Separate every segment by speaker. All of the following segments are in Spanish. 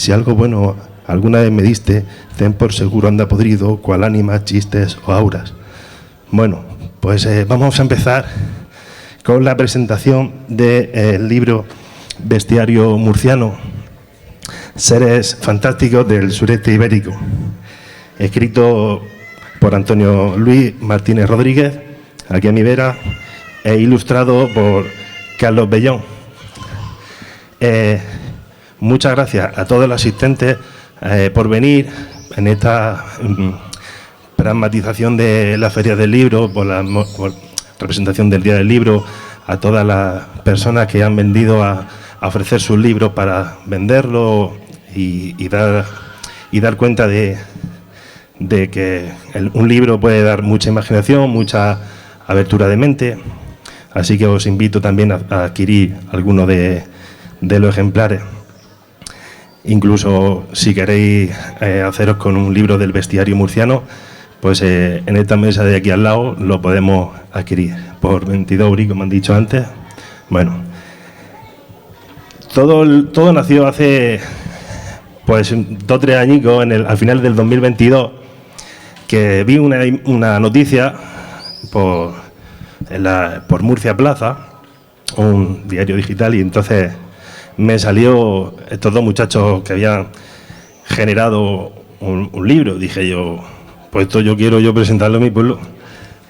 Speaker 1: si algo bueno alguna vez me diste, ten por seguro anda podrido, cual ánimas, chistes o auras. Bueno, pues vamos a empezar con la presentación del libro Bestiario Murciano, Seres Fantásticos del Sureste Ibérico, escrito por Antonio Luis Martínez Rodríguez, aquí a mi vera, e ilustrado por Carlos Bellón. Muchas gracias a todos los asistentes por venir en esta pragmatización de la Feria del Libro, por la representación del Día del Libro, a todas las personas que han venido a ofrecer sus libros para venderlos y dar cuenta de que un libro puede dar mucha imaginación, mucha abertura de mente. Así que os invito también a adquirir alguno de los ejemplares. Incluso si queréis haceros con un libro del Bestiario Murciano, pues en esta mesa de aquí al lado lo podemos adquirir por 22 euros, como han dicho antes. Bueno, todo nació hace pues 2 o 3 añicos, al final del 2022, que vi una noticia por Murcia Plaza, un diario digital, y entonces me salió estos 2 muchachos que habían generado un libro. Dije yo, pues esto yo quiero presentarlo en mi pueblo.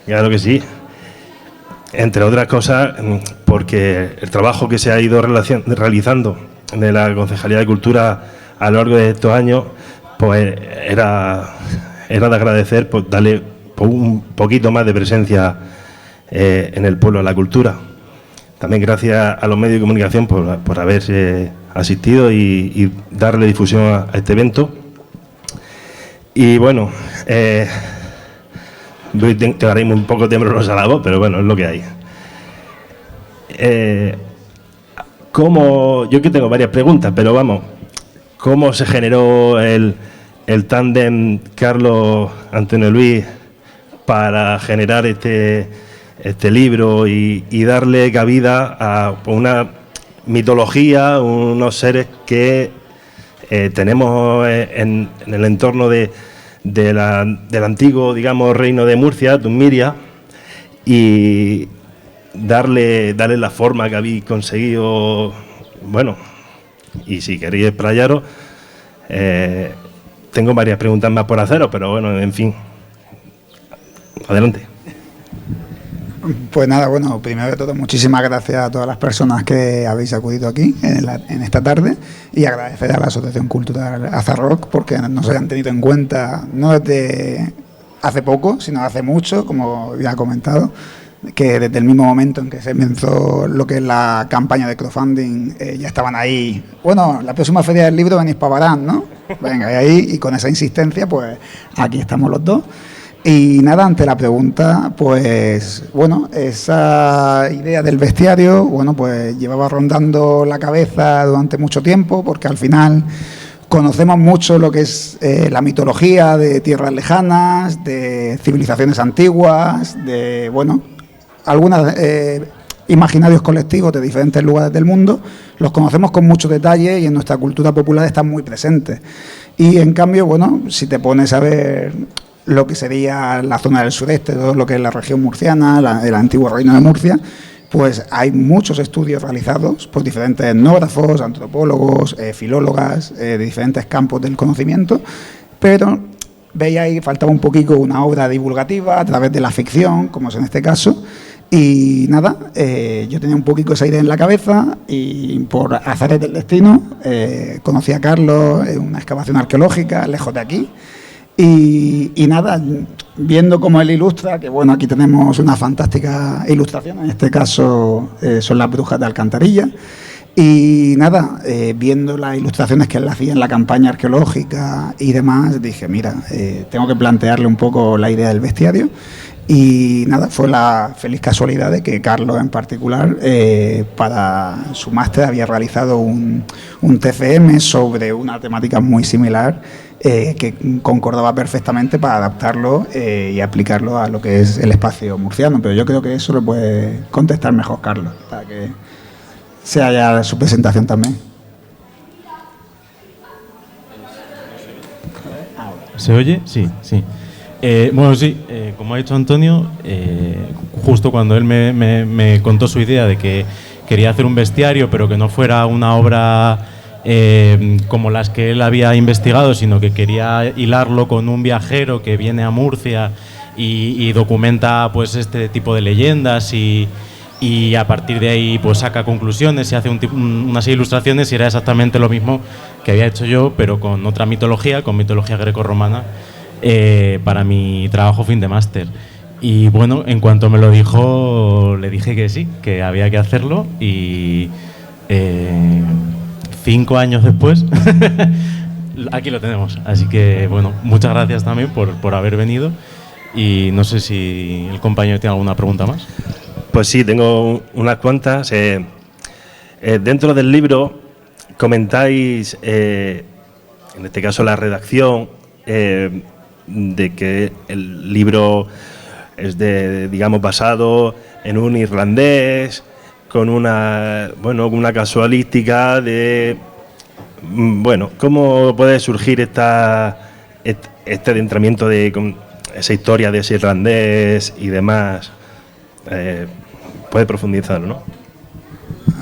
Speaker 1: Claro que sí. Entre otras cosas, porque el trabajo que se ha ido realizando de la Concejalía de Cultura a lo largo de estos años, pues era de agradecer, pues darle un poquito más de presencia en el pueblo a la cultura. También gracias a los medios de comunicación por haber asistido y darle difusión a este evento. Y bueno, tengo un poco temblorosa la voz, pero bueno, es lo que hay. Yo que tengo varias preguntas, pero vamos, ¿cómo se generó el tándem Carlos-Antonio Luis para generar este libro y darle cabida a una mitología, unos seres que tenemos en el entorno del antiguo, digamos, reino de Murcia, Tumiria, y darle la forma que habéis conseguido? Bueno, y si queréis explayaros, tengo varias preguntas más por haceros, pero bueno, en fin, adelante.
Speaker 2: Pues nada, bueno, primero de todo, muchísimas gracias a todas las personas que habéis acudido aquí en esta tarde, y agradecer a la Asociación Cultural Azarrock porque nos hayan tenido en cuenta, no desde hace poco, sino hace mucho, como ya he comentado, que desde el mismo momento en que se comenzó lo que es la campaña de crowdfunding, ya estaban ahí. Bueno, la próxima Feria del Libro venís para Barán, ¿no? Venga, y ahí, y con esa insistencia, pues aquí estamos los dos. Y nada, ante la pregunta, pues bueno, esa idea del bestiario, bueno, pues llevaba rondando la cabeza durante mucho tiempo, porque al final conocemos mucho lo que es la mitología de tierras lejanas, de civilizaciones antiguas, de, bueno, algunos imaginarios colectivos de diferentes lugares del mundo, los conocemos con mucho detalle y en nuestra cultura popular están muy presentes. Y en cambio, bueno, si te pones a ver lo que sería la zona del sureste, todo lo que es la región murciana, el antiguo reino de Murcia, pues hay muchos estudios realizados por diferentes etnógrafos, antropólogos, filólogas, de diferentes campos del conocimiento, pero veía ahí faltaba un poquito una obra divulgativa a través de la ficción, como es en este caso. Y nada, yo tenía un poquito esa idea en la cabeza y por azares del destino conocí a Carlos en una excavación arqueológica lejos de aquí. Y nada, viendo cómo él ilustra, que bueno, aquí tenemos una fantástica ilustración, en este caso son las brujas de Alcantarilla, y nada, viendo las ilustraciones que él hacía en la campaña arqueológica y demás, dije, mira, tengo que plantearle un poco la idea del bestiario. Y nada, fue la feliz casualidad de que Carlos en particular, para su máster había realizado un TFM sobre una temática muy similar, que concordaba perfectamente para adaptarlo y aplicarlo a lo que es el espacio murciano. Pero yo creo que eso lo puede contestar mejor Carlos, para que sea ya su presentación también.
Speaker 3: ¿Se oye? Sí, sí. Bueno, sí, como ha dicho Antonio, justo cuando él me contó su idea de que quería hacer un bestiario, pero que no fuera una obra como las que él había investigado, sino que quería hilarlo con un viajero que viene a Murcia y documenta pues este tipo de leyendas y a partir de ahí pues saca conclusiones y hace una serie de ilustraciones, y era exactamente lo mismo que había hecho yo, pero con otra mitología, con mitología grecorromana, para mi trabajo fin de máster. Y bueno, en cuanto me lo dijo, le dije que sí, que había que hacerlo, y 5 años después aquí lo tenemos. Así que bueno, muchas gracias también por haber venido, y no sé si el compañero tiene alguna pregunta más.
Speaker 1: Pues sí, tengo unas cuantas. Dentro del libro comentáis, en este caso la redacción, de que el libro es digamos, basado en un irlandés con una casualística de, bueno, cómo puede surgir este adentramiento de esa historia de ese irlandés y demás. Puede profundizarlo, ¿no?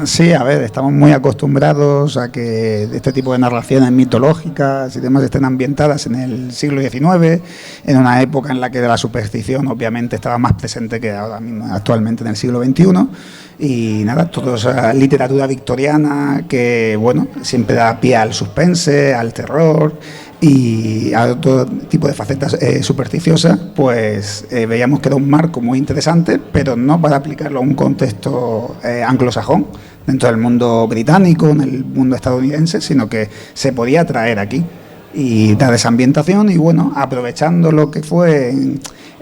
Speaker 2: Sí, a ver, estamos muy acostumbrados a que este tipo de narraciones mitológicas y demás estén ambientadas en el siglo XIX, en una época en la que la superstición obviamente estaba más presente que ahora mismo, actualmente en el siglo XXI. Y nada, toda esa literatura victoriana que, bueno, siempre da pie al suspense, al terror y a todo tipo de facetas supersticiosas, pues veíamos que era un marco muy interesante, pero no para aplicarlo a un contexto anglosajón, dentro del mundo británico, en el mundo estadounidense, sino que se podía traer aquí y dar esa ambientación. Y bueno, aprovechando lo que fue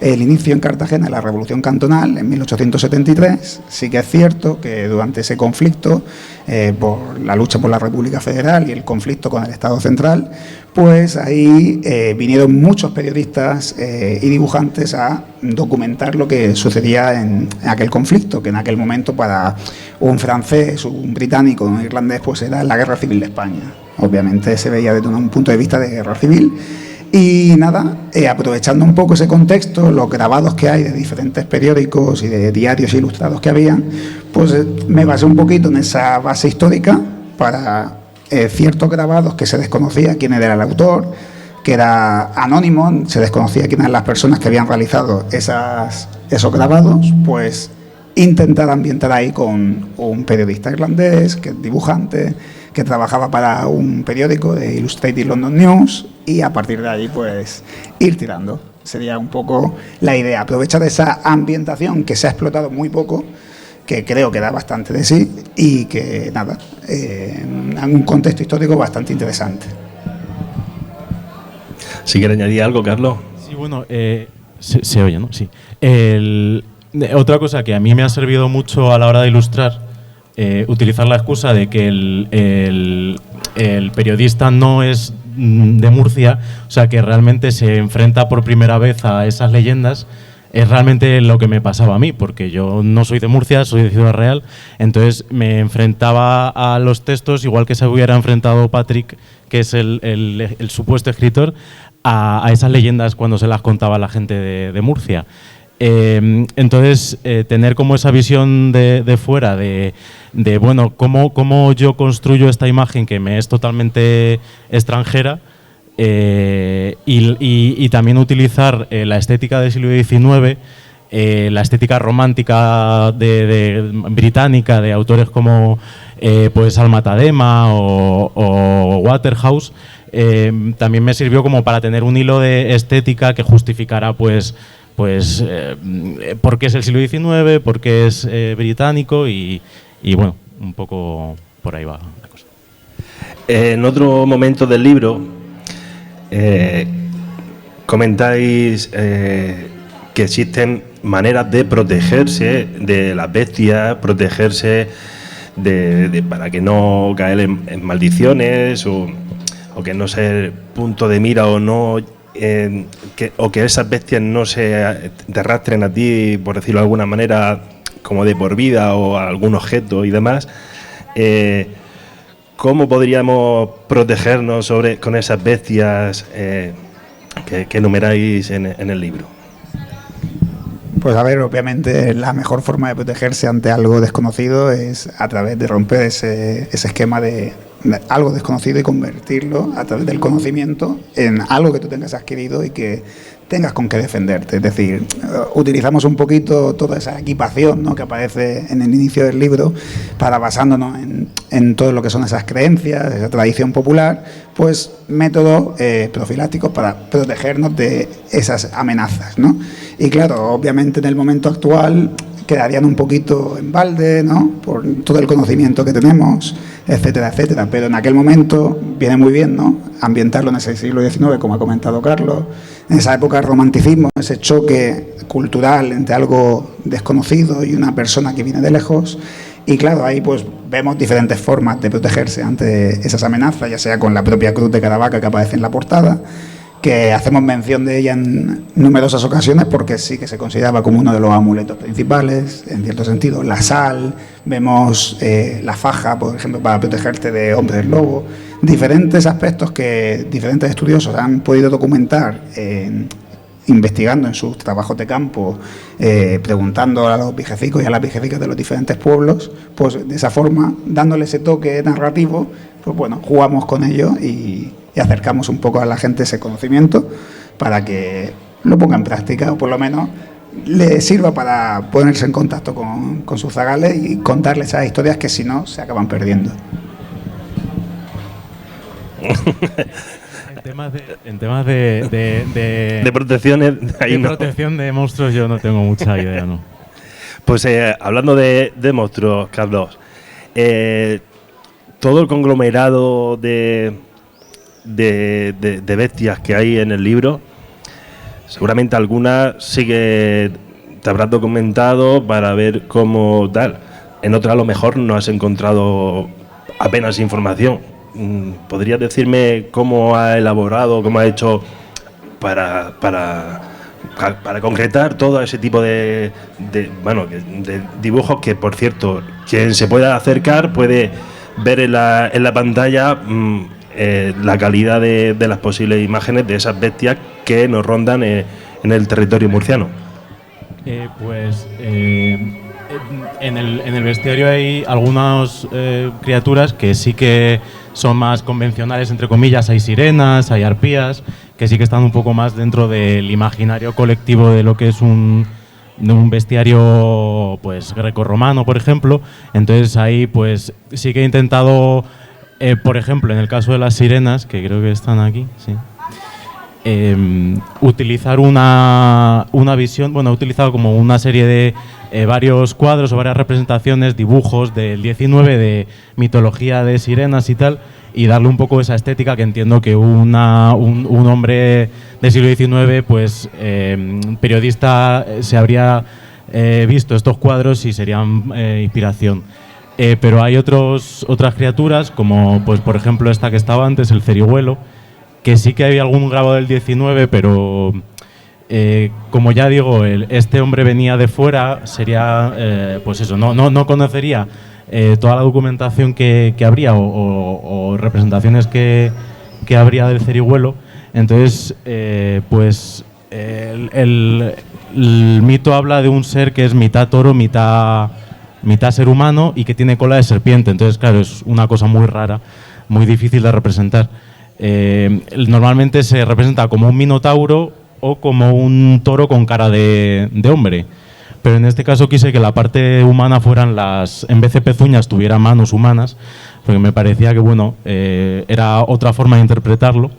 Speaker 2: el inicio en Cartagena de la Revolución Cantonal en 1873, sí que es cierto que durante ese conflicto, por la lucha por la República Federal y el conflicto con el Estado Central, pues ahí vinieron muchos periodistas y dibujantes a documentar lo que sucedía en aquel conflicto, que en aquel momento para un francés, un británico, un irlandés, pues era la Guerra Civil de España. Obviamente se veía desde un punto de vista de guerra civil. Y nada, aprovechando un poco ese contexto, los grabados que hay de diferentes periódicos y de diarios ilustrados que había, pues me basé un poquito en esa base histórica para ciertos grabados que se desconocía quién era el autor, que era anónimo, se desconocía quiénes eran las personas que habían realizado esos grabados, pues intentar ambientar ahí con un periodista irlandés, que es dibujante, que trabajaba para un periódico de Illustrated London News, y a partir de ahí pues ir tirando. Sería un poco la idea, aprovechar esa ambientación que se ha explotado muy poco, que creo que da bastante de sí, y que nada, en un contexto histórico bastante interesante.
Speaker 1: Si quiere añadir algo, Carlos.
Speaker 3: Sí, bueno, se oye, ¿no? Sí. Otra cosa que a mí me ha servido mucho a la hora de ilustrar, utilizar la excusa de que el periodista no es de Murcia, o sea, que realmente se enfrenta por primera vez a esas leyendas, es realmente lo que me pasaba a mí, porque yo no soy de Murcia, soy de Ciudad Real, entonces me enfrentaba a los textos igual que se hubiera enfrentado Patrick, que es el supuesto escritor, a esas leyendas cuando se las contaba la gente de Murcia. Entonces, tener como esa visión de fuera de bueno, cómo yo construyo esta imagen que me es totalmente extranjera, y también utilizar la estética del siglo XIX, la estética romántica británica de autores como pues Alma Tadema o Waterhouse, también me sirvió como para tener un hilo de estética que justificara pues por qué es el siglo XIX, por qué es británico y bueno, un poco por ahí va la cosa.
Speaker 1: En otro momento del libro comentáis que existen maneras de protegerse de las bestias, protegerse para que no caer en maldiciones o que no ser punto de mira o no. O que esas bestias no se te arrastren a ti, por decirlo de alguna manera, como de por vida o a algún objeto y demás. ¿Cómo podríamos protegernos con esas bestias que enumeráis en el libro.
Speaker 2: Pues a ver, obviamente la mejor forma de protegerse ante algo desconocido es a través de romper ese esquema de algo desconocido y convertirlo a través del conocimiento en algo que tú tengas adquirido y que tengas con qué defenderte. Es decir, utilizamos un poquito toda esa equipación, ¿no?, que aparece en el inicio del libro, para, basándonos en todo lo que son esas creencias, esa tradición popular, pues métodos profilácticos para protegernos de esas amenazas, ¿no? Y claro, obviamente en el momento actual quedarían un poquito en balde, ¿no?, por todo el conocimiento que tenemos, etcétera, etcétera. Pero en aquel momento viene muy bien, ¿no?, ambientarlo en ese siglo XIX, como ha comentado Carlos, en esa época del romanticismo, ese choque cultural entre algo desconocido y una persona que viene de lejos. Y claro, ahí pues vemos diferentes formas de protegerse ante esas amenazas, ya sea con la propia cruz de Caravaca que aparece en la portada, que hacemos mención de ella en numerosas ocasiones porque sí que se consideraba como uno de los amuletos principales, en cierto sentido. La sal, vemos la faja, por ejemplo, para protegerte de hombres lobo. Diferentes aspectos que diferentes estudiosos han podido documentar investigando en sus trabajos de campo, preguntando a los vigecicos y a las vigecicas de los diferentes pueblos, pues de esa forma, dándole ese toque narrativo, pues bueno, jugamos con ello y acercamos un poco a la gente ese conocimiento para que lo ponga en práctica, o por lo menos le sirva para ponerse en contacto con sus zagales y contarles esas historias que si no se acaban perdiendo.
Speaker 3: En temas de
Speaker 1: protecciones, ahí
Speaker 3: de protección de monstruos yo no tengo mucha idea, ¿no?
Speaker 1: Pues hablando de monstruos, Carlos, todo el conglomerado de bestias que hay en el libro, seguramente algunas sí que te habrás documentado para ver cómo tal. En otras a lo mejor no has encontrado apenas información. ¿Podrías decirme cómo ha elaborado, cómo ha hecho para concretar todo ese tipo de dibujos que, por cierto, quien se pueda acercar puede ver en la pantalla la calidad de las posibles imágenes de esas bestias que nos rondan en el territorio murciano?
Speaker 3: En el bestiario hay algunas criaturas que sí que son más convencionales, entre comillas. Hay sirenas, hay arpías, que sí que están un poco más dentro del imaginario colectivo de lo que es un bestiario pues grecorromano, por ejemplo. Entonces ahí pues sí que he intentado, por ejemplo, en el caso de las sirenas, que creo que están aquí, sí, utilizar una visión. Bueno, he utilizado como una serie de varios cuadros o varias representaciones, dibujos del 19 de mitología de sirenas y tal, y darle un poco esa estética que entiendo que un hombre del siglo XIX, pues periodista, se habría visto estos cuadros y serían inspiración. Pero hay otras criaturas, como pues por ejemplo esta que estaba antes, el cerigüelo, que sí que había algún grabado del 19, pero como ya digo, este hombre venía de fuera, sería, pues eso, no conocería toda la documentación que habría o representaciones que habría del cerigüelo. Entonces, pues el mito habla de un ser que es mitad toro, mitad ser humano y que tiene cola de serpiente. Entonces, claro, es una cosa muy rara, muy difícil de representar. Normalmente se representa como un minotauro o como un toro con cara de hombre, pero en este caso quise que la parte humana fueran en vez de pezuñas tuviera manos humanas, porque me parecía que bueno, era otra forma de interpretarlo.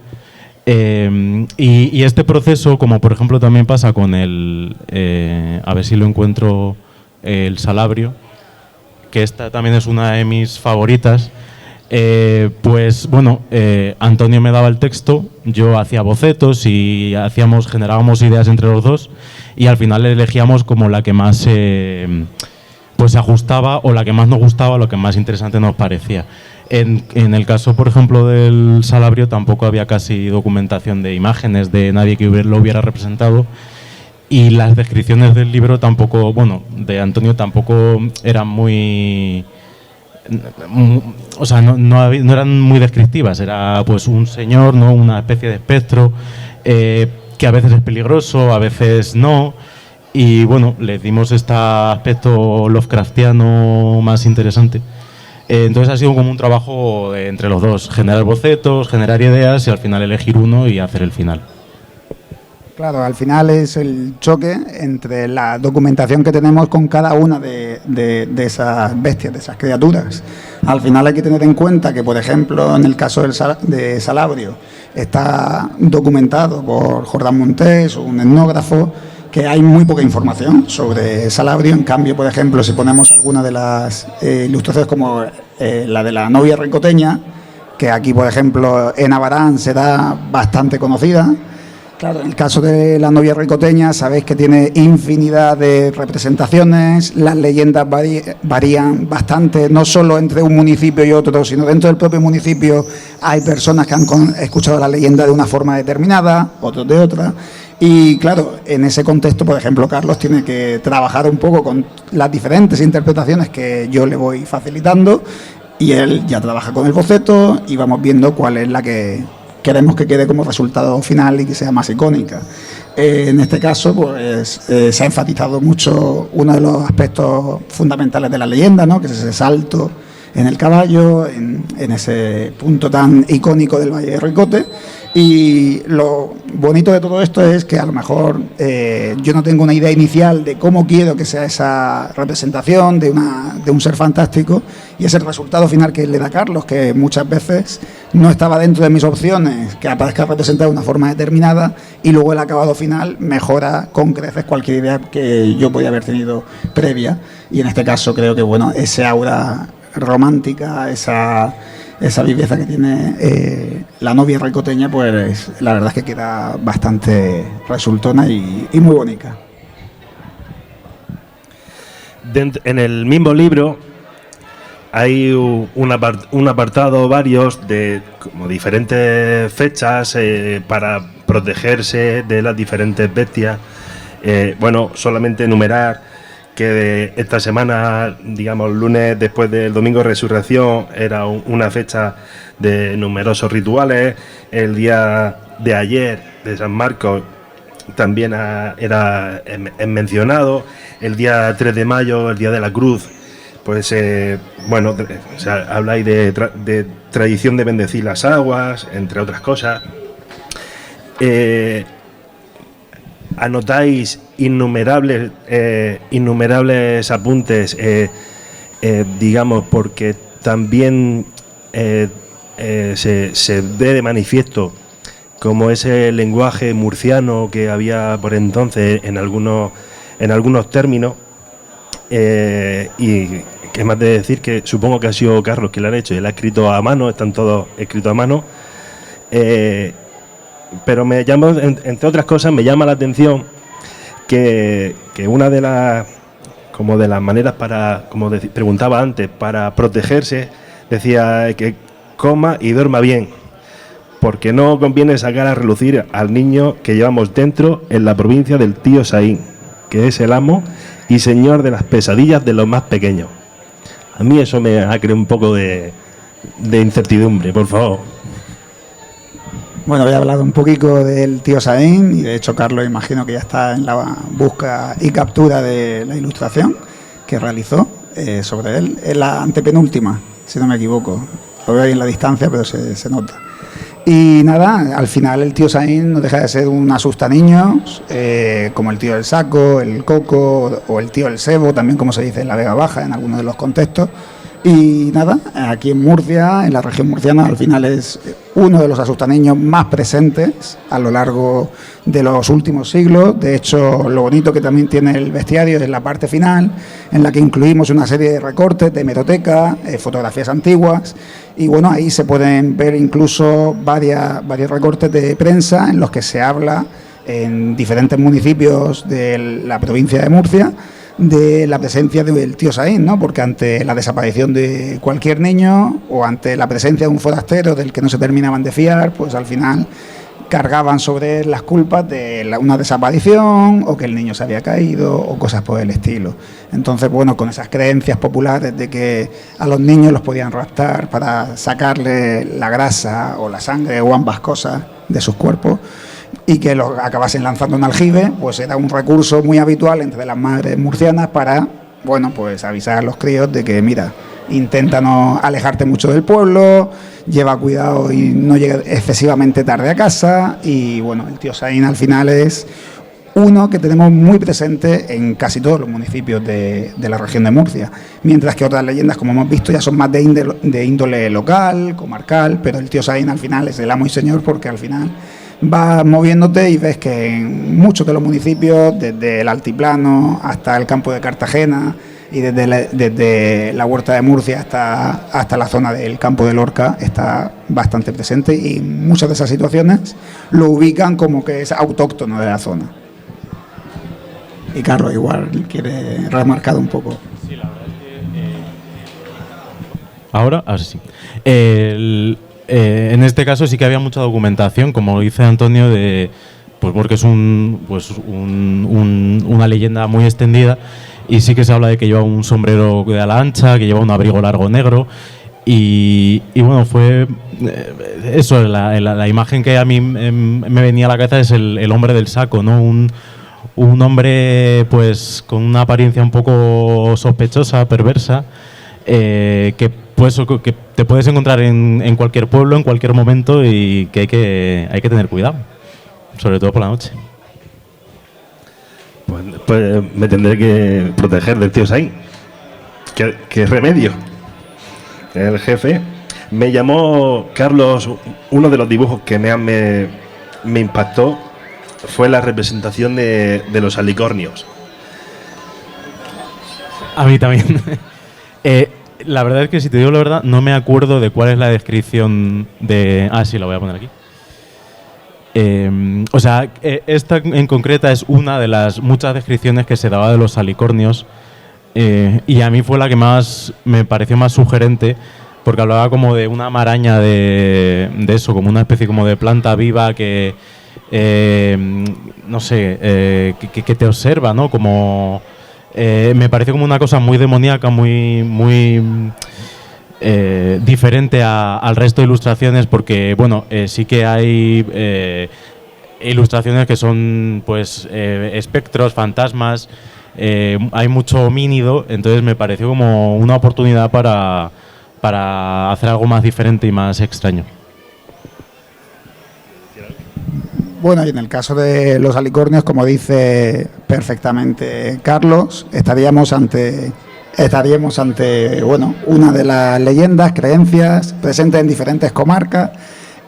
Speaker 3: Y este proceso, como por ejemplo también pasa con a ver si lo encuentro, el salabrio, que esta también es una de mis favoritas. Pues bueno, Antonio me daba el texto, yo hacía bocetos y generábamos ideas entre los dos, y al final elegíamos como la que más pues se ajustaba, o la que más nos gustaba, lo que más interesante nos parecía. En el caso, por ejemplo, del salabrio, tampoco había casi documentación de imágenes de nadie que lo hubiera representado, y las descripciones del libro tampoco, bueno, de Antonio tampoco eran muy... O sea, no eran muy descriptivas. Era pues un señor, ¿no?, una especie de espectro, que a veces es peligroso, a veces no. Y bueno, le dimos este aspecto Lovecraftiano más interesante. Entonces ha sido como un trabajo entre los dos, generar bocetos, generar ideas y al final elegir uno y hacer el final.
Speaker 2: Claro, al final es el choque entre la documentación que tenemos con cada una de esas bestias, de esas criaturas. Al final hay que tener en cuenta que, por ejemplo, en el caso de Salabrio, está documentado por Jordán Montés, un etnógrafo, que hay muy poca información sobre Salabrio. En cambio, por ejemplo, si ponemos alguna de las ilustraciones como la de la novia ricoteña, que aquí, por ejemplo, en Abarán se da bastante conocida. Claro, en el caso de la novia ricoteña sabéis que tiene infinidad de representaciones, las leyendas varían bastante, no solo entre un municipio y otro, sino dentro del propio municipio hay personas que han escuchado la leyenda de una forma determinada, otros de otra. Y claro, en ese contexto, por ejemplo, Carlos tiene que trabajar un poco con las diferentes interpretaciones que yo le voy facilitando y él ya trabaja con el boceto y vamos viendo cuál es la que queremos que quede como resultado final y que sea más icónica. En este caso, pues se ha enfatizado mucho uno de los aspectos fundamentales de la leyenda, ¿no? Que es ese salto en el caballo, en ese punto tan icónico del Valle de Ricote. Y lo bonito de todo esto es que a lo mejor yo no tengo una idea inicial de cómo quiero que sea esa representación de un ser fantástico, y es el resultado final que le da Carlos, que muchas veces no estaba dentro de mis opciones que aparezca representado de una forma determinada, y luego el acabado final mejora con creces cualquier idea que yo podía haber tenido previa. Y en este caso creo que bueno, ese aura romántica, esa viveza que tiene la novia ricoteña, pues la verdad es que queda bastante resultona y muy bonita.
Speaker 1: En el mismo libro hay un apartado varios de como diferentes fechas para protegerse de las diferentes bestias. Bueno, solamente enumerar que esta semana, digamos, lunes después del domingo de Resurrección, era una fecha de numerosos rituales. El día de ayer, de San Marcos, también era mencionado. El día 3 de mayo, el día de la Cruz, pues, bueno, o sea, habláis de tradición de bendecir las aguas, entre otras cosas. Anotáis innumerables apuntes, digamos, porque también se ve de manifiesto como ese lenguaje murciano que había por entonces en algunos términos, y que más de decir que supongo que ha sido Carlos que lo ha hecho, él ha escrito a mano, están todos escritos a mano. Pero me llama, entre otras cosas, me llama la atención que una de las maneras para, como preguntaba antes, para protegerse, decía que coma y duerma bien, porque no conviene sacar a relucir al niño que llevamos dentro en la provincia del tío Saín, que es el amo y señor de las pesadillas de los más pequeños. A mí eso me ha creado un poco de incertidumbre, por favor.
Speaker 2: Bueno, he hablado un poquito del tío Saín y de hecho Carlos imagino que ya está en la busca y captura de la ilustración que realizó sobre él. Es la antepenúltima, si no me equivoco. Lo veo ahí en la distancia, pero se nota. Y nada, al final el tío Saín no deja de ser un asustaniños, como el tío del Saco, el Coco o el tío del Sebo, también como se dice en la Vega Baja en algunos de los contextos. Y nada, aquí en Murcia, en la región murciana, al final es uno de los asustaniños más presentes a lo largo de los últimos siglos. De hecho, lo bonito que también tiene el bestiario es la parte final, en la que incluimos una serie de recortes de hemeroteca, fotografías antiguas, y bueno, ahí se pueden ver incluso varios recortes de prensa en los que se habla en diferentes municipios de la provincia de Murcia de la presencia del tío Saín, ¿no? Porque ante la desaparición de cualquier niño o ante la presencia de un forastero del que no se terminaban de fiar, pues al final cargaban sobre él las culpas de una desaparición o que el niño se había caído o cosas por el estilo. Entonces, bueno, con esas creencias populares de que a los niños los podían raptar para sacarle la grasa o la sangre o ambas cosas de sus cuerpos, y que los acabasen lanzando en aljibe, pues era un recurso muy habitual entre las madres murcianas para, bueno, pues avisar a los críos de que, mira, intenta no alejarte mucho del pueblo, lleva cuidado y no llegue excesivamente tarde a casa. Y bueno, el tío Saín al final es uno que tenemos muy presente en casi todos los municipios de la región de Murcia, mientras que otras leyendas, como hemos visto, ya son más de índole local, comarcal, pero el tío Saín al final es el amo y señor, porque al final vas moviéndote y ves que en muchos de los municipios, desde el altiplano hasta el campo de Cartagena y desde la huerta de Murcia hasta la zona del campo de Lorca, está bastante presente, y muchas de esas situaciones lo ubican como que es autóctono de la zona. Y Carlos igual quiere remarcar un poco.
Speaker 3: Sí, la verdad es que ahora sí. En este caso sí que había mucha documentación, como dice Antonio, pues porque es una leyenda muy extendida, y sí que se habla de que lleva un sombrero de ala ancha, que lleva un abrigo largo negro, y bueno, fue eso, la imagen que a mí me venía a la cabeza es el hombre del saco, ¿no? Un hombre pues con una apariencia un poco sospechosa, perversa, que te puedes encontrar en cualquier pueblo, en cualquier momento, y que hay que tener cuidado, sobre todo por la noche.
Speaker 1: Pues me tendré que proteger del tío Saín. ¿Qué remedio? El jefe. Me llamó Carlos, uno de los dibujos que me impactó fue la representación de los alicornios.
Speaker 3: A mí también. La verdad es que, si te digo la verdad, no me acuerdo de cuál es la descripción de... Ah, sí, la voy a poner aquí. Esta en concreta es una de las muchas descripciones que se daba de los alicornios, y a mí fue la que más me pareció más sugerente, porque hablaba como de una maraña de eso, como una especie como de planta viva que no sé, que te observa, ¿no? Como me pareció como una cosa muy demoníaca, muy diferente al resto de ilustraciones, porque bueno, sí que hay ilustraciones que son pues espectros, fantasmas, hay mucho homínido, entonces me pareció como una oportunidad para hacer algo más diferente y más extraño.
Speaker 2: Bueno, y en el caso de los alicornios, como dice perfectamente Carlos, estaríamos ante bueno, una de las leyendas, creencias presentes en diferentes comarcas,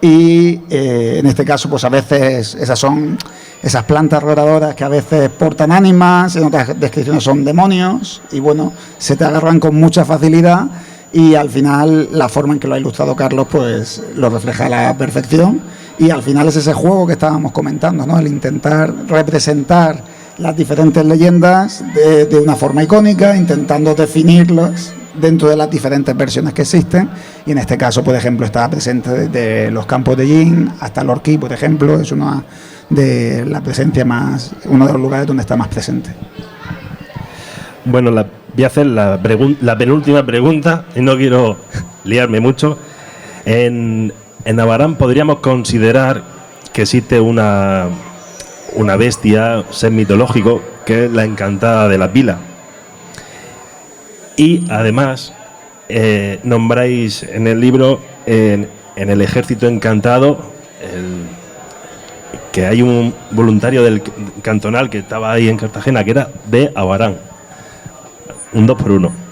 Speaker 2: y en este caso pues a veces esas plantas roradoras que a veces portan ánimas, en otras descripciones son demonios, y bueno, se te agarran con mucha facilidad, y al final la forma en que lo ha ilustrado Carlos pues lo refleja a la perfección. Y al final es ese juego que estábamos comentando, ¿no? El intentar representar las diferentes leyendas de una forma icónica, intentando definirlas dentro de las diferentes versiones que existen. Y en este caso, por ejemplo, está presente desde los campos de Jin hasta Lorquí, por ejemplo, es una de la presencia uno de los lugares donde está más presente.
Speaker 1: Bueno, voy a hacer la penúltima pregunta, y no quiero liarme mucho. En Abarán podríamos considerar que existe una bestia, ser mitológico, que es la encantada de las Vilas. Y además nombráis en el libro, en el ejército encantado, que hay un voluntario del cantonal que estaba ahí en Cartagena, que era de Abarán. Un 2 por 1.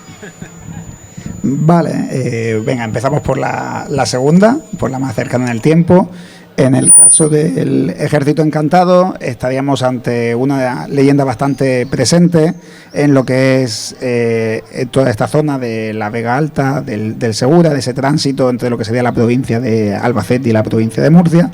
Speaker 2: Vale, venga, empezamos por la segunda, por la más cercana en el tiempo. En el caso del ejército encantado, estaríamos ante una leyenda bastante presente en lo que es toda esta zona de la Vega Alta, del Segura, de ese tránsito entre lo que sería la provincia de Albacete y la provincia de Murcia.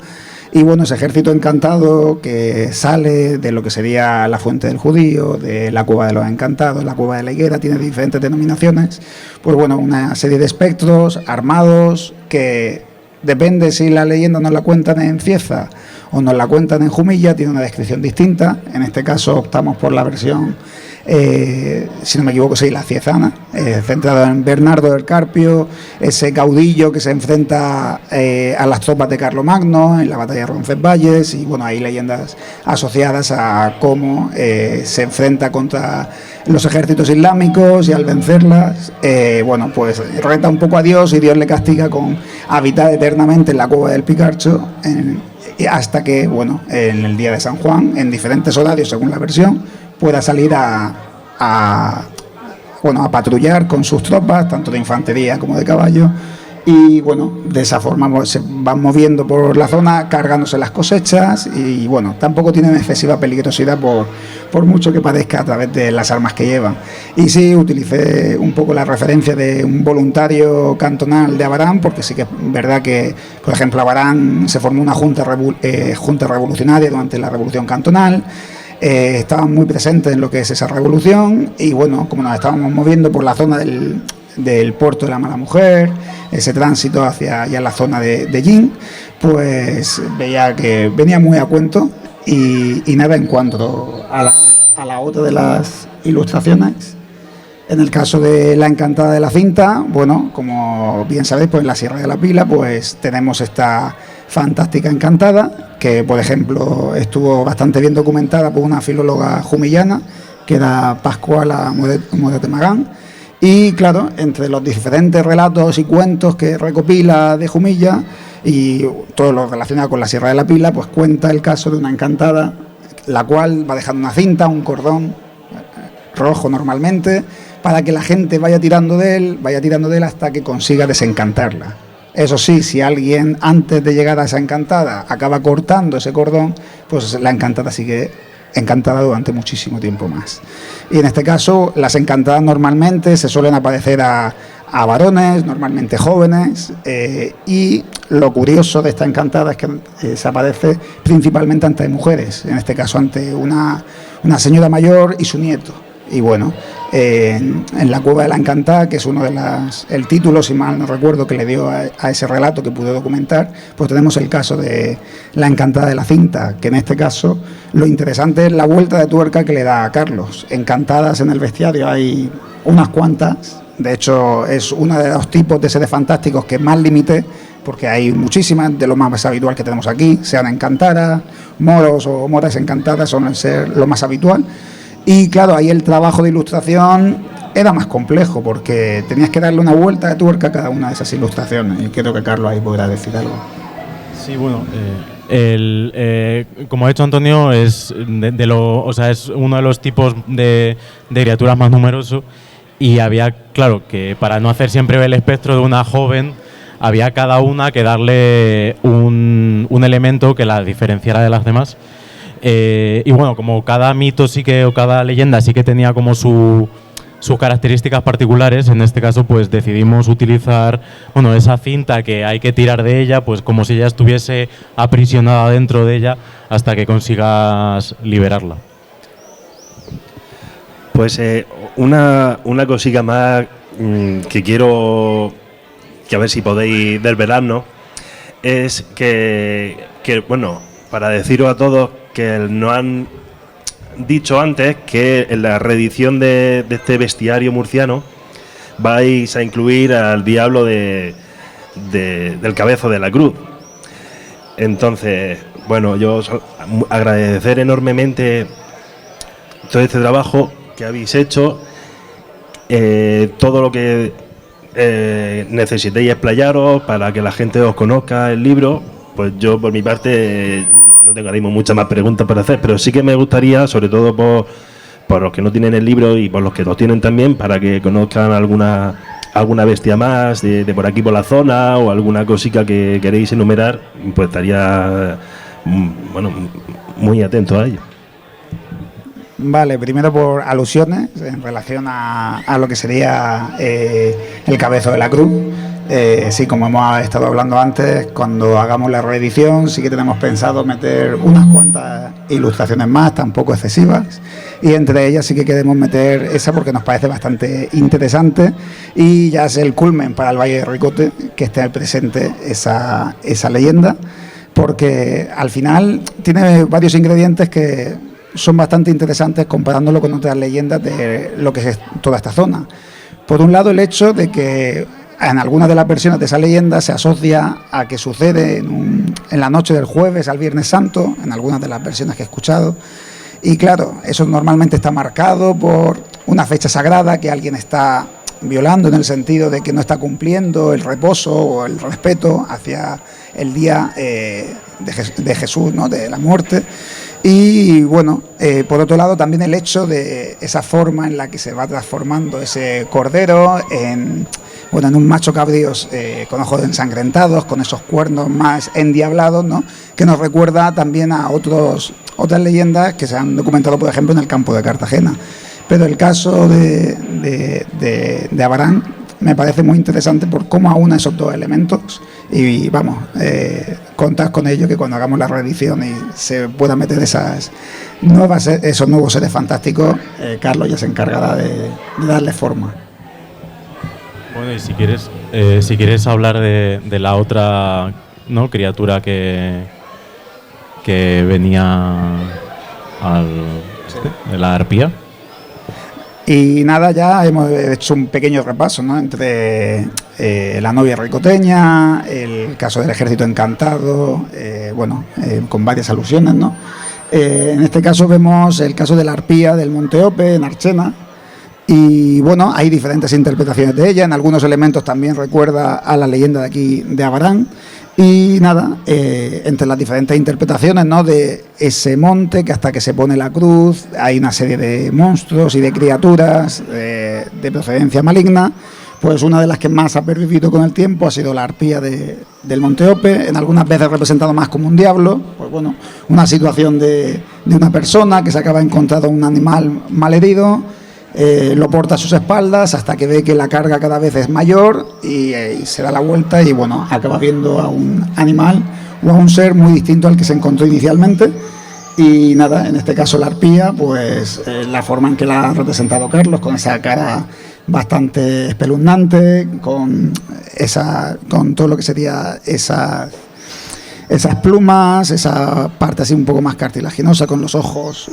Speaker 2: Y bueno, ese ejército encantado que sale de lo que sería la Fuente del Judío, de la Cueva de los Encantados, la Cueva de la Higuera, tiene diferentes denominaciones. Pues bueno, una serie de espectros armados que, depende si la leyenda nos la cuentan en Cieza o nos la cuentan en Jumilla, tiene una descripción distinta. En este caso optamos por la versión si no me equivoco, sí, la Ciezana, centrado en Bernardo del Carpio, ese caudillo que se enfrenta a las tropas de Carlomagno en la batalla de Roncesvalles, y bueno, hay leyendas asociadas a cómo se enfrenta contra los ejércitos islámicos y al vencerlas, bueno, pues reta un poco a Dios y Dios le castiga con habitar eternamente en la cueva del Picarcho, hasta que, bueno, en el día de San Juan, en diferentes horarios según la versión, pueda salir a patrullar con sus tropas, tanto de infantería como de caballo, y bueno, de esa forma se van moviendo por la zona, cargándose las cosechas, y bueno, tampoco tienen excesiva peligrosidad por mucho que padezca a través de las armas que llevan. Y sí, utilicé un poco la referencia de un voluntario cantonal de Abarán, porque sí que es verdad que, por ejemplo, Abarán se formó una junta revolucionaria durante la Revolución Cantonal. Estaban muy presentes en lo que es esa revolución, y bueno, como nos estábamos moviendo por la zona del puerto de la Mala Mujer, ese tránsito hacia ya la zona de Yin, pues veía que venía muy a cuento. Y nada, en cuanto a la otra de las ilustraciones, en el caso de la encantada de la cinta, bueno, como bien sabéis, pues en la Sierra de la Pila pues tenemos esta fantástica encantada, que por ejemplo estuvo bastante bien documentada por una filóloga jumillana, que era Pascuala Modete Magán. Y claro, entre los diferentes relatos y cuentos que recopila de Jumilla y todo lo relacionado con la Sierra de la Pila, pues cuenta el caso de una encantada, la cual va dejando una cinta, un cordón rojo normalmente, para que la gente vaya tirando de él hasta que consiga desencantarla. Eso sí, si alguien antes de llegar a esa encantada acaba cortando ese cordón, pues la encantada sigue encantada durante muchísimo tiempo más. Y en este caso, las encantadas normalmente se suelen aparecer a varones, normalmente jóvenes, y lo curioso de esta encantada es que se aparece principalmente ante mujeres, en este caso ante una señora mayor y su nieto. Y bueno, en la cueva de la encantada, que es uno de el título, si mal no recuerdo, que le dio a ese relato que pude documentar, pues tenemos el caso de la encantada de la cinta, que en este caso lo interesante es la vuelta de tuerca que le da a Carlos. Encantadas en el bestiario hay unas cuantas, de hecho es uno de los tipos de seres fantásticos que más limité, porque hay muchísimas, de lo más habitual que tenemos aquí, sean encantadas, moros o moras encantadas, suelen ser lo más habitual. Y claro, ahí el trabajo de ilustración era más complejo, porque tenías que darle una vuelta de tuerca a cada una de esas ilustraciones, y creo que Carlos ahí podrá decir algo.
Speaker 3: Sí, bueno, como ha dicho Antonio, es es uno de los tipos de criaturas más numerosos, y había, claro, que para no hacer siempre el espectro de una joven, había cada una que darle un elemento que la diferenciara de las demás. Y bueno, como cada mito o cada leyenda sí que tenía como sus características particulares, en este caso pues decidimos utilizar esa cinta que hay que tirar de ella, pues como si ella estuviese aprisionada dentro de ella hasta que consigas liberarla.
Speaker 1: Pues una cosita más que quiero que a ver si podéis desvelarnos, es que bueno, para deciros a todos que nos han dicho antes que en la reedición de este bestiario murciano vais a incluir al diablo del Cabezo de la Cruz. Entonces, bueno, yo agradecer enormemente todo este trabajo que habéis hecho, todo lo que necesitéis explayaros para que la gente os conozca el libro. Pues yo por mi parte no tengo ahora mismo muchas más preguntas para hacer, pero sí que me gustaría, sobre todo por los que no tienen el libro y por los que lo tienen también, para que conozcan alguna bestia más de por aquí por la zona, o alguna cosita que queréis enumerar, pues estaría muy atento a ello.
Speaker 2: Vale, primero por alusiones en relación a lo que sería el Cabezo de la Cruz. Sí, como hemos estado hablando antes, cuando hagamos la reedición sí que tenemos pensado meter unas cuantas ilustraciones más, tampoco excesivas, y entre ellas sí que queremos meter esa porque nos parece bastante interesante, y ya es el culmen para el Valle de Ricote que esté presente esa leyenda, porque al final tiene varios ingredientes que son bastante interesantes comparándolo con otras leyendas de lo que es toda esta zona. Por un lado, el hecho de que en algunas de las versiones de esa leyenda se asocia a que sucede en la noche del jueves al Viernes Santo, en algunas de las versiones que he escuchado. Y claro, eso normalmente está marcado por una fecha sagrada que alguien está violando, en el sentido de que no está cumpliendo el reposo o el respeto hacia el día de Jesús, ¿no?, de la muerte. Y bueno, por otro lado también el hecho de esa forma en la que se va transformando ese cordero en un macho cabrío con ojos ensangrentados, con esos cuernos más endiablados, ¿no?, que nos recuerda también a otras leyendas que se han documentado, por ejemplo, en el campo de Cartagena. Pero el caso de Abarán me parece muy interesante por cómo aúna esos dos elementos, y vamos, contad con ello, que cuando hagamos la reedición y se puedan meter esos nuevos seres fantásticos, Carlos ya se encargará de darle forma.
Speaker 3: Bueno, y si quieres hablar de la otra, ¿no?, criatura que venía de la arpía.
Speaker 2: Y nada, ya hemos hecho un pequeño repaso, ¿no?, entre la novia ricoteña, el caso del ejército encantado, con varias alusiones, ¿no? En este caso vemos el caso de la arpía del Monte Ope, en Archena, y bueno, hay diferentes interpretaciones de ella. En algunos elementos también recuerda a la leyenda de aquí de Abarán. Y nada, entre las diferentes interpretaciones, ¿no?, de ese monte, que hasta que se pone la cruz hay una serie de monstruos y de criaturas de procedencia maligna, pues una de las que más ha pervivido con el tiempo ha sido la arpía del Monte Ope, en algunas veces representado más como un diablo. Pues bueno, una situación de una persona que se acaba encontrando un animal malherido, lo porta a sus espaldas hasta que ve que la carga cada vez es mayor y se da la vuelta y bueno, acaba viendo a un animal o a un ser muy distinto al que se encontró inicialmente. Y nada, en este caso la arpía, pues la forma en que la ha representado Carlos, con esa cara bastante espeluznante, con todo lo que sería esas plumas, esa parte así un poco más cartilaginosa, con los ojos,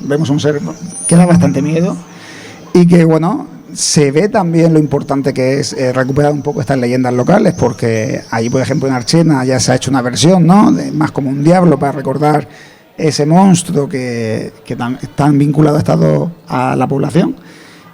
Speaker 2: vemos un ser que da bastante miedo, y que bueno, se ve también lo importante que es recuperar un poco estas leyendas locales, porque allí, por ejemplo, en Archena ya se ha hecho una versión, ¿no?, más como un diablo, para recordar ese monstruo que tan vinculado ha estado a la población.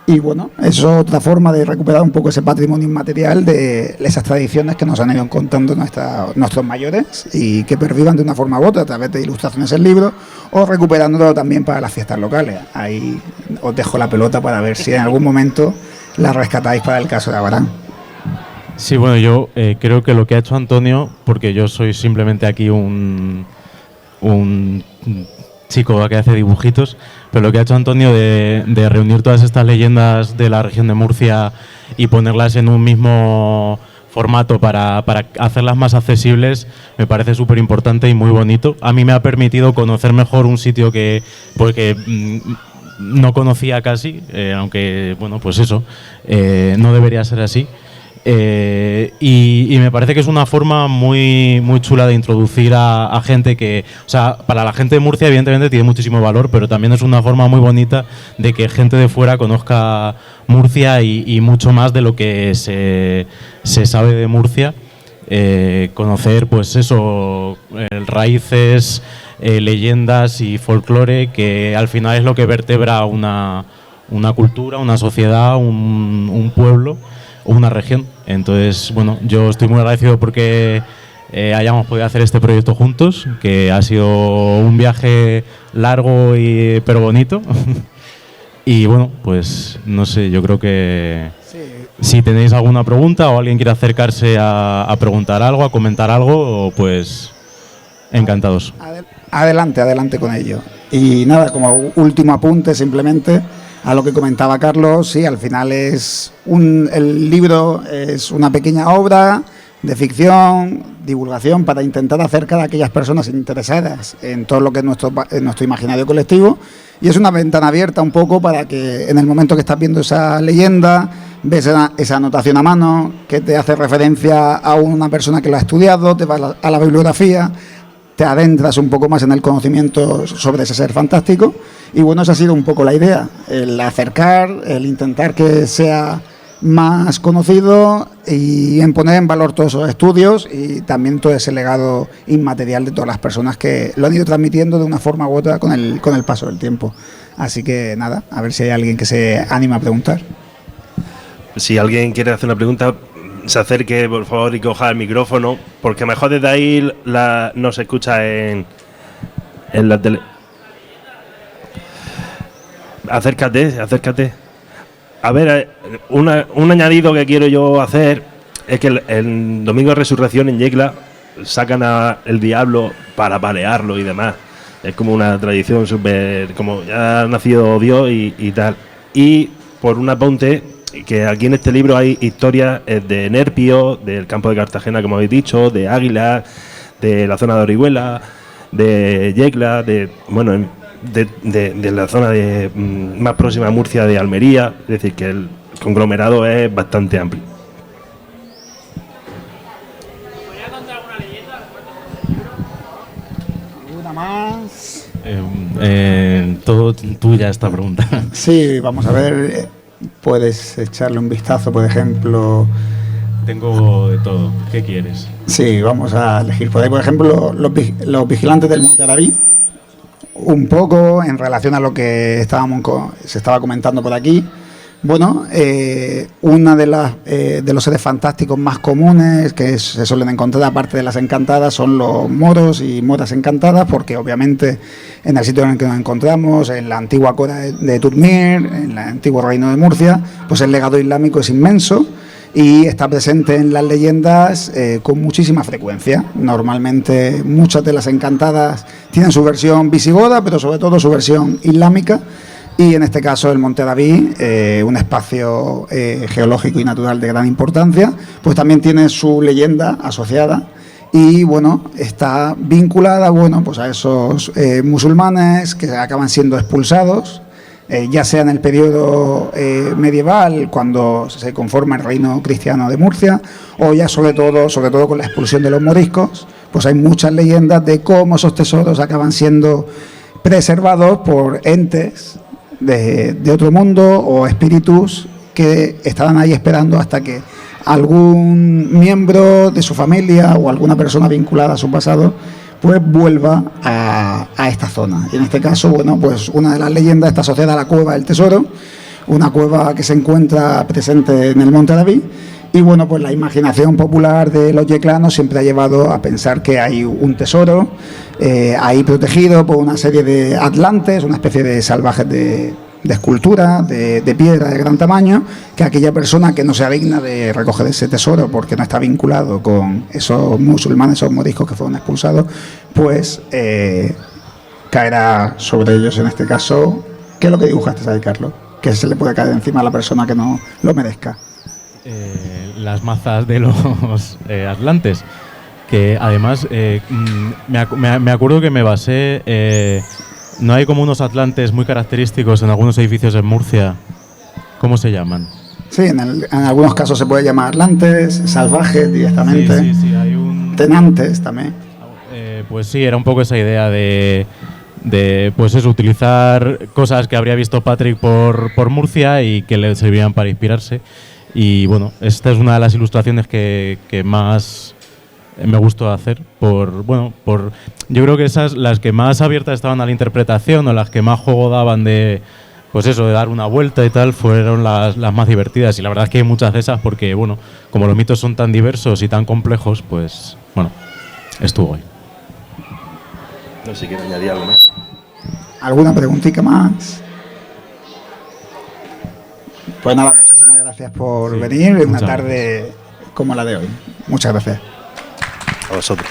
Speaker 2: Y bueno, eso es otra forma de recuperar un poco ese patrimonio inmaterial de esas tradiciones que nos han ido contando nuestros mayores y que pervivan de una forma u otra a través de ilustraciones en libros, o recuperándolo también para las fiestas locales. Ahí os dejo la pelota para ver si en algún momento la rescatáis para el caso de Abarán.
Speaker 3: Sí, bueno, yo creo que lo que ha hecho Antonio, porque yo soy simplemente aquí un chico que hace dibujitos, pero lo que ha hecho Antonio de reunir todas estas leyendas de la región de Murcia y ponerlas en un mismo formato para hacerlas más accesibles, me parece súper importante y muy bonito. A mí me ha permitido conocer mejor un sitio que no conocía casi, aunque, bueno, pues eso, no debería ser así. Y me parece que es una forma muy, muy chula de introducir a gente que, o sea, para la gente de Murcia evidentemente tiene muchísimo valor, pero también es una forma muy bonita de que gente de fuera conozca Murcia y mucho más de lo que se sabe de Murcia. Conocer, pues eso, raíces, leyendas y folclore, que al final es lo que vertebra una cultura, una sociedad, un pueblo o una región. Entonces, bueno, yo estoy muy agradecido porque hayamos podido hacer este proyecto juntos, que ha sido un viaje largo pero bonito. Y bueno, pues no sé, yo creo que si tenéis alguna pregunta o alguien quiere acercarse a preguntar algo, a comentar algo, pues encantados.
Speaker 2: Adelante con ello. Y nada, como último apunte, simplemente a lo que comentaba Carlos, sí, al final el libro es una pequeña obra de ficción, divulgación, para intentar acercar a aquellas personas interesadas en todo lo que es nuestro imaginario colectivo, y es una ventana abierta un poco para que en el momento que estás viendo esa leyenda, ves esa anotación a mano que te hace referencia a una persona que lo ha estudiado, te vas a la bibliografía, te adentras un poco más en el conocimiento sobre ese ser fantástico. Y bueno, esa ha sido un poco la idea, el acercar, el intentar que sea más conocido y en poner en valor todos esos estudios y también todo ese legado inmaterial de todas las personas que lo han ido transmitiendo de una forma u otra con el paso del tiempo. Así que nada, a ver si hay alguien que se anima a preguntar.
Speaker 1: Si alguien quiere hacer una pregunta, se acerque por favor y coja el micrófono, porque mejor desde ahí no se escucha en la tele. Acércate. A ver, un añadido que quiero yo hacer es que el domingo de resurrección en Yecla sacan el diablo para apalearlo y demás. Es como una tradición súper, como ya ha nacido Dios y tal. Y por un apunte, que aquí en este libro hay historias de Nerpio, del campo de Cartagena, como habéis dicho, de Águila, de la zona de Orihuela, de Yecla, de la zona más próxima a Murcia, de Almería. Es decir, que el conglomerado es bastante amplio.
Speaker 2: ¿Podría contar alguna leyenda? ¿Alguna más?
Speaker 3: Todo tuya esta pregunta.
Speaker 2: Sí, vamos a ver. Puedes echarle un vistazo, por ejemplo.
Speaker 3: Tengo de todo. ¿Qué quieres?
Speaker 2: Sí, vamos a elegir por ahí, por ejemplo, los vigilantes del Monte David. Un poco en relación a lo que se estaba comentando por aquí. Bueno, una de los seres fantásticos más comunes que se suelen encontrar, aparte de las encantadas, son los moros y moras encantadas, porque obviamente en el sitio en el que nos encontramos, en la antigua Cora de Turmir, en el antiguo reino de Murcia, pues el legado islámico es inmenso y está presente en las leyendas con muchísima frecuencia. Normalmente muchas de las encantadas tienen su versión visigoda, pero sobre todo su versión islámica. Y en este caso el Monte David, un espacio geológico y natural de gran importancia, pues también tiene su leyenda asociada y bueno, está vinculada pues a esos musulmanes que acaban siendo expulsados, ya sea en el periodo medieval, cuando se conforma el reino cristiano de Murcia, o ya sobre todo con la expulsión de los moriscos. Pues hay muchas leyendas de cómo esos tesoros acaban siendo preservados por entes de otro mundo o espíritus que estaban ahí esperando hasta que algún miembro de su familia o alguna persona vinculada a su pasado pues vuelva a esta zona. Y en este caso, bueno, pues una de las leyendas está asociada a la Cueva del Tesoro, una cueva que se encuentra presente en el Monte David. Y bueno, pues la imaginación popular de los yeclanos siempre ha llevado a pensar que hay un tesoro ahí protegido por una serie de atlantes, una especie de salvajes de escultura, de piedra de gran tamaño, que aquella persona que no sea digna de recoger ese tesoro porque no está vinculado con esos musulmanes, esos moriscos que fueron expulsados, pues caerá sobre ellos. En este caso, ¿qué es lo que dibujaste ahí, Carlos? Que se le puede caer encima a la persona que no lo merezca.
Speaker 3: Las mazas de los atlantes, que además me acuerdo que me basé, no hay como unos atlantes muy característicos en algunos edificios en Murcia. ¿Cómo se llaman?
Speaker 2: Sí, en algunos casos se puede llamar atlantes, salvajes directamente,
Speaker 3: sí, hay un...
Speaker 2: tenantes también.
Speaker 3: Pues sí, era un poco esa idea de pues eso, utilizar cosas que habría visto Patrick por Murcia y que le servían para inspirarse. Y bueno, esta es una de las ilustraciones que más me gustó hacer yo creo que esas, las que más abiertas estaban a la interpretación o las que más juego daban de, pues eso, de dar una vuelta y tal, fueron las más divertidas. Y la verdad es que hay muchas de esas porque, bueno, como los mitos son tan diversos y tan complejos, pues, bueno, estuvo ahí.
Speaker 1: No sé si quiero añadir algo más.
Speaker 2: ¿Alguna preguntita más? Pues nada, muchísimas gracias por venir en una tarde como la de hoy. Muchas gracias.
Speaker 1: A vosotros.